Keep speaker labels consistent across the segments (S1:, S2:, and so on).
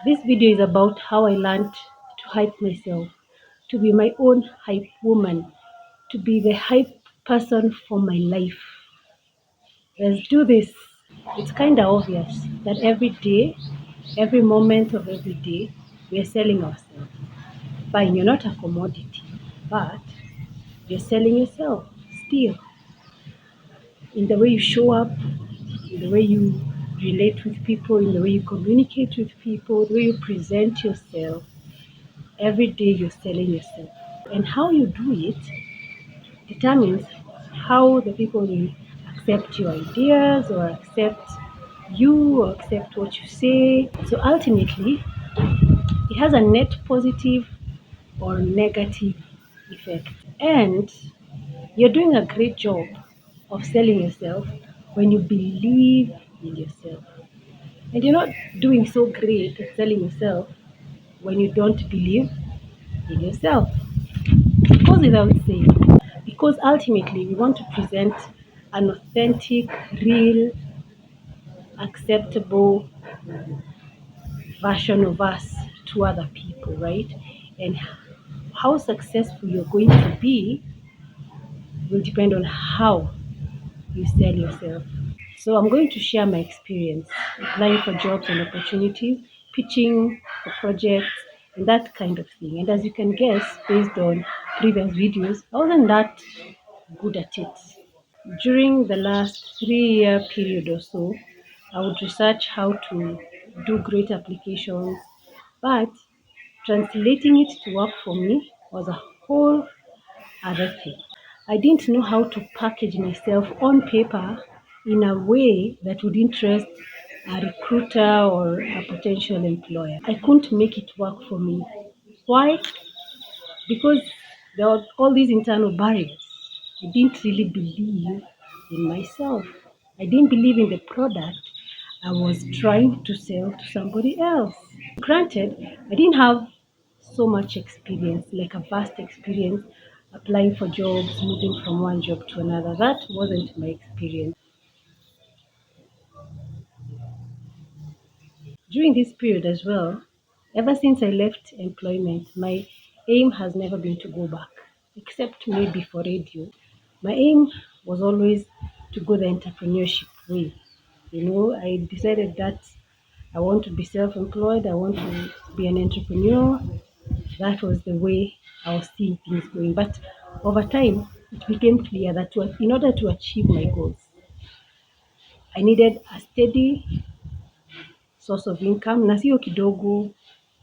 S1: This video is about how I learned to hype myself, to be my own hype woman, to be the hype person for my life. Let's do this. It's kind of obvious that every day, every moment of every day, we are selling ourselves. Fine, you're not a commodity, but you're selling yourself still in the way you show up, in the way you relate with people, in the way you communicate with people, the way you present yourself. Every day you're selling yourself. And how you do it determines how the people will accept your ideas or accept you or accept what you say. So ultimately, it has a net positive or negative effect. And you're doing a great job of selling yourself when you believe in yourself. And you're not doing so great at selling yourself when you don't believe in yourself. It goes without saying. Because ultimately, we want to present an authentic, real, acceptable version of us to other people, right? And how successful you're going to be will depend on how you sell yourself. So I'm going to share my experience applying for jobs and opportunities, pitching for projects, and that kind of thing. And as you can guess, based on previous videos, I wasn't that good at it. During the last 3-year period or so, I would research how to do great applications, but translating it to work for me was a whole other thing. I didn't know how to package myself on paper in a way that would interest a recruiter or a potential employer. I couldn't make it work for me. Why? Because there were all these internal barriers. I didn't really believe in myself. I didn't believe in the product I was trying to sell to somebody else. Granted, I didn't have so much experience, like a vast experience applying for jobs, moving from one job to another. That wasn't my experience. During this period as well, ever since I left employment, my aim has never been to go back, except maybe for radio. My aim was always to go the entrepreneurship way. I decided that I want to be self employed, I want to be an entrepreneur. That was the way I was seeing things going. But over time, it became clear that in order to achieve my goals, I needed a steady source of income, na sio kidogo,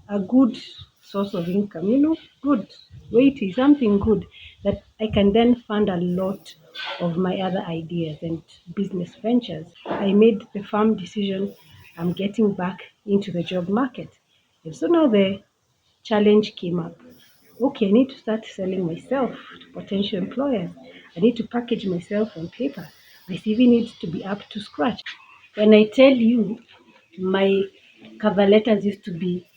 S1: a good source of income, good, weighty, something good that I can then fund a lot of my other ideas and business ventures. I made the firm decision I'm getting back into the job market. And so now the challenge came up. Okay, I need to start selling myself to potential employers. I need to package myself on paper. My CV needs to be up to scratch. When I tell you my cover letters used to be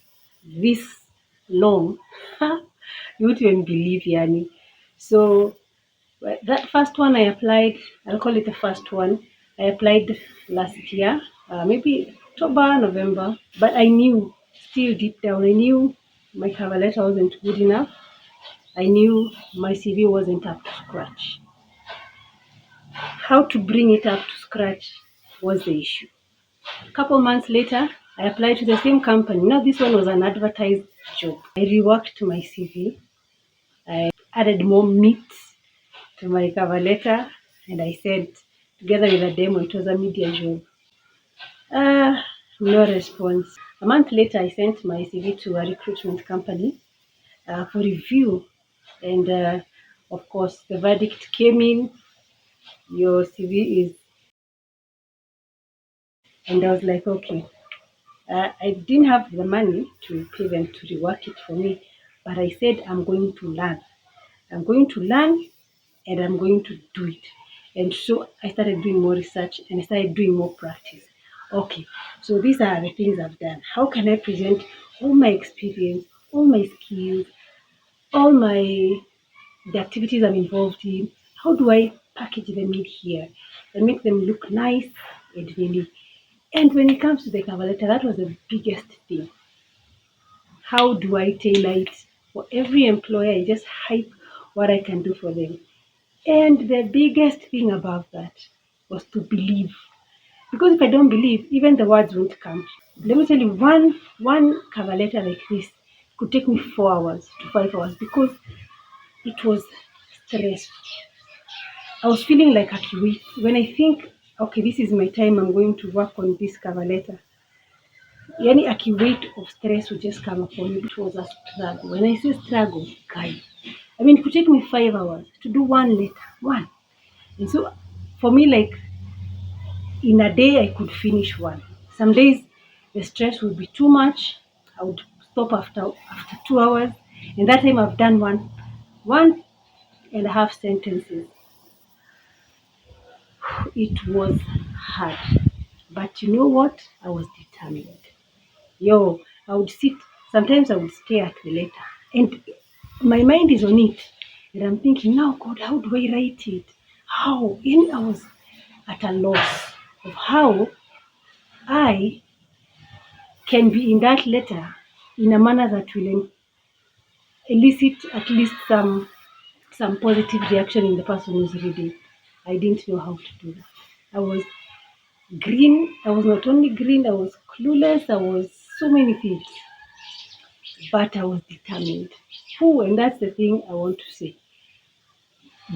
S1: this long, you wouldn't even believe, Yani. So that first one I applied, I'll call it the first one. I applied last year, maybe October, November. But I knew, still deep down, I knew my cover letter wasn't good enough. I knew my CV wasn't up to scratch. How to bring it up to scratch was the issue. A couple months later, I applied to the same company. Now, this one was an advertised job. I reworked my CV. I added more meat to my cover letter, and I said, together with a demo, it was a media job. No response. A month later, I sent my CV to a recruitment company for review, and of course, the verdict came in. Your CV is, and I was like, okay. I didn't have the money to pay them to rework it for me, but I said I'm going to learn. I'm going to learn and I'm going to do it. And so I started doing more research and I started doing more practice. Okay, so these are the things I've done. How can I present all my experience, all my skills, all the activities I'm involved in? How do I package them in here and make them look nice and really? And when it comes to the cover letter, that was the biggest thing. how do I tailor it for every employer. I just hype what I can do for them. And the biggest thing above that was to believe. Because if I don't believe, even the words won't come. Let me tell you, one cover letter like this could take me 4 hours to 5 hours because it was stressful. I was feeling like Akiwi. When I think, okay, this is my time, I'm going to work on this cover letter. Any weight of stress would just come upon you. It was a struggle. When I say struggle, guy, I mean, it could take me 5 hours to do one letter, one. And so for me, like in a day, I could finish one. Some days the stress would be too much. I would stop after 2 hours. And that time I've done one and a half sentences. It was hard. But you know what? I was determined. Yo, I would sit, sometimes I would stare at the letter. And my mind is on it. And I'm thinking, now, God, how do I write it? How? And I was at a loss of how I can be in that letter in a manner that will elicit at least some positive reaction in the person who's reading. I didn't know how to do that. I was green. I was not only green, I was clueless. I was so many things. But I was determined. Who, and that's the thing I want to say.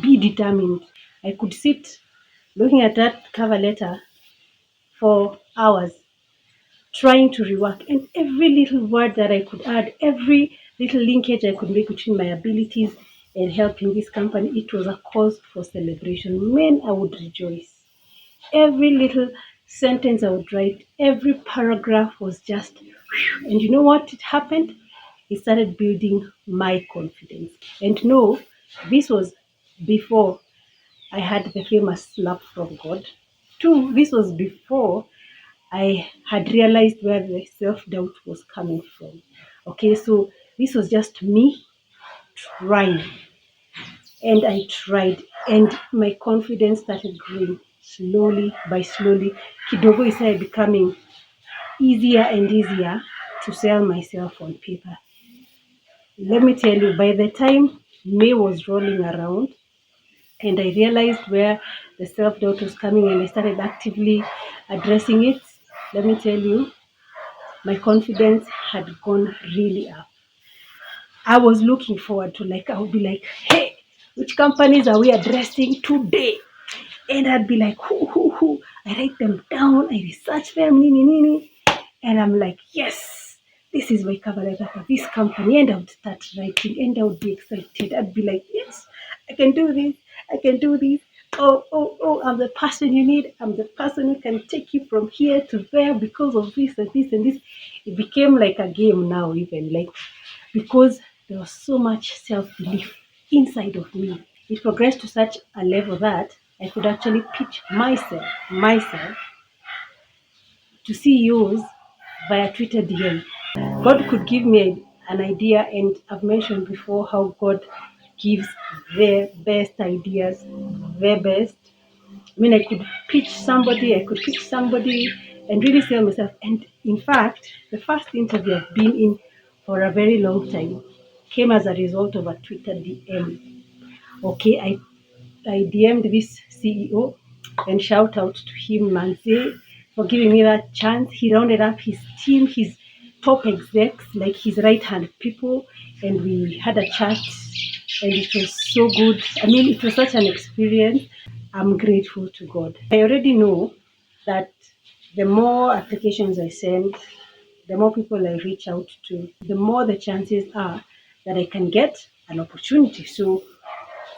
S1: Be determined. I could sit looking at that cover letter for hours trying to rework, and every little word that I could add, every little linkage I could make between my abilities and helping this company, it was a cause for celebration. Man, I would rejoice. Every little sentence I would write, every paragraph was just, whew. And you know what it happened? It started building my confidence. And no, this was before I had the famous slap from God. Two, this was before I had realized where the self doubt was coming from. Okay, so this was just me trying, and I tried, and my confidence started growing slowly by slowly. Kidogo is becoming easier and easier to sell myself on paper. Let me tell you, by the time May was rolling around, and I realized where the self doubt was coming, and I started actively addressing it, let me tell you, my confidence had gone really up. I was looking forward to, like, I would be like, hey, which companies are we addressing today? And I'd be like, who. I write them down, I research them, nini. And I'm like, yes, this is my cover letter for this company. And I would start writing and I would be excited. I'd be like, yes, I can do this. I can do this. Oh, I'm the person you need. I'm the person who can take you from here to there because of this and this and this. It became like a game now, even like, because there was so much self belief inside of me. It progressed to such a level that I could actually pitch myself to CEOs via Twitter DM. God could give me an idea, and I've mentioned before how God gives the best ideas, the best. I mean, I could pitch somebody and really sell myself. And in fact, the first interview I've been in for a very long time came as a result of a Twitter DM. Okay, I DM'd this CEO and shout out to him, Manze, for giving me that chance. He rounded up his team, his top execs, like his right hand people, and we had a chat, and it was so good. I mean, it was such an experience. I'm grateful to God. I already know that the more applications I send, the more people I reach out to, the more the chances are that I can get an opportunity. So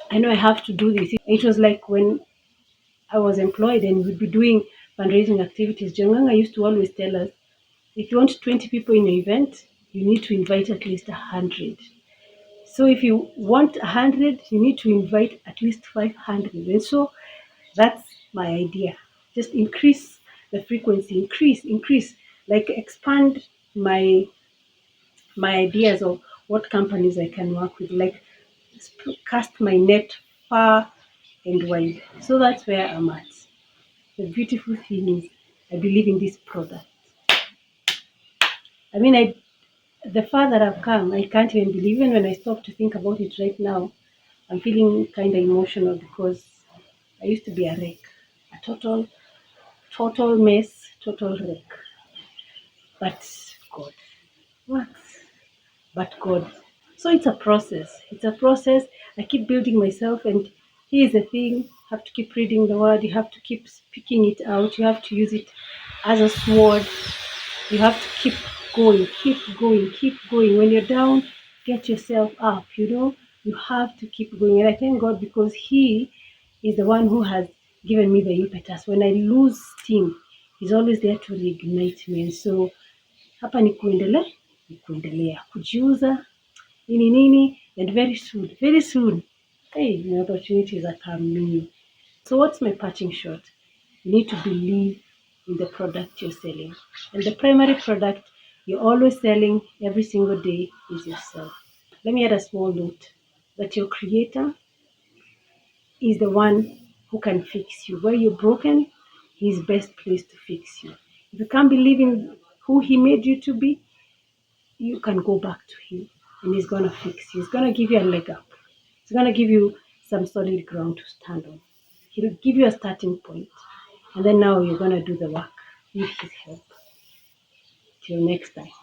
S1: I know I have to do this. It was like when I was employed and we'd be doing fundraising activities. Janganga used to always tell us, if you want 20 people in an event, you need to invite at least 100. So if you want 100, you need to invite at least 500. And so that's my idea. Just increase the frequency, increase, like expand my ideas of what companies I can work with, like cast my net far and wide. So that's where I'm at. The beautiful thing is, I believe in this product. I mean, the far that I've come, I can't even believe. Even when I stop to think about it right now, I'm feeling kind of emotional because I used to be a wreck, a total mess, total wreck. But God, what? But God. So it's a process. It's a process. I keep building myself, and here's the thing: you have to keep reading the word. You have to keep speaking it out. You have to use it as a sword. You have to keep going, keep going, keep going. When you're down, get yourself up. You have to keep going. And I thank God because He is the one who has given me the impetus. When I lose steam, He's always there to reignite me. And so hapa ni kuendelea, kujiuza, nini, and very soon, hey, the opportunities are coming. So what's my parting shot? You need to believe in the product you're selling. And the primary product you're always selling every single day is yourself. Let me add a small note that your creator is the one who can fix you. Where you're broken, he's best placed to fix you. If you can't believe in who he made you to be, you can go back to him and he's gonna fix you. He's gonna give you a leg up. He's gonna give you some solid ground to stand on. He'll give you a starting point. And then now you're gonna do the work with his help. Till next time.